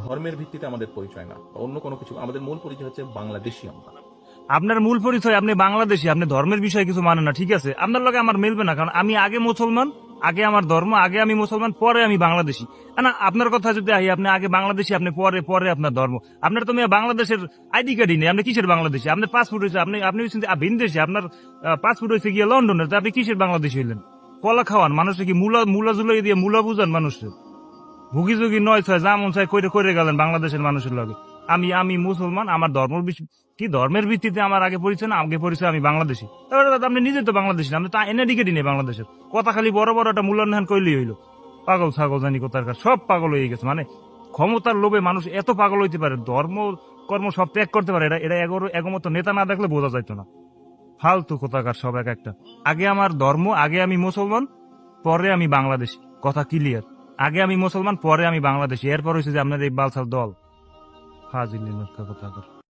ধর্মের ভিত্তিতে আমাদের পরিচয় না, অন্য কোনো কিছু। আমাদের মূল পরিচয় হচ্ছে বাংলাদেশী আমরা। আপনার মূল পরিচয় আপনি বাংলাদেশী, আপনি ধর্মের বিষয়ে কিছু মানেন না, ঠিক আছে? আপনার লগে আমার মিলবে না, কারণ আমি আগে মুসলমান, আগে আমার ধর্ম, আগে আমি মুসলমান, পরে আমি বাংলাদেশী। না, আপনার কথা যদি আহি, আপনি আগে বাংলাদেশী, আপনি পরে পরে আপনার ধর্ম। আপনার তো মেয়ে বাংলাদেশের আইডি কার্ডই নেই, আপনি কিসের বাংলাদেশী? আপনার পাসপোর্ট হয়েছে, আপনি হচ্ছেন ভিনদেশী, আপনার পাসপোর্ট হয়েছে গিয়ে লন্ডনের, তো আপনি কিসের বাংলাদেশী হইলেন? কলা খাওয়ান মানুষকে, কি মূলা মূলা জুলাই দিয়ে মূলা বুঝান মানুষের? ভুগি যুগি নয় ছয় যা মন চায় কইরে কইরে গেলেন বাংলাদেশের মানুষের লগে। আমি মুসলমান, আমার কি ধর্মের ভিত্তিতে আমার আগে পরিচয় না, আগে পরিচয় আমি বাংলাদেশী। তারপরে দাদা আপনি নিজে তো বাংলাদেশী না, আপনি তা এনে দিকে দিনে বাংলাদেশের কথা খালি বড় বড় একটা মূল্যায়ন কইলেই হইলো। পাগল ছাগল জানি কোথার কার, সব পাগল হয়ে গেছে। মানে ক্ষমতার লোভে মানুষ এত পাগল হইতে পারে, ধর্ম কর্ম সব ত্যাগ করতে পারে, এটা এগমত নেতা না দেখলে বোঝা যাইতো না। ফালতু কোথাকার সব এক একটা। আগে আমার ধর্ম, আগে আমি মুসলমান, পরে আমি বাংলাদেশী। কথা ক্লিয়ার। আগে আমি মুসলমান, পরে আমি বাংলাদেশী। এরপর হচ্ছে যে আপনার এই বালসাল দল ফাজিল কোথাকার।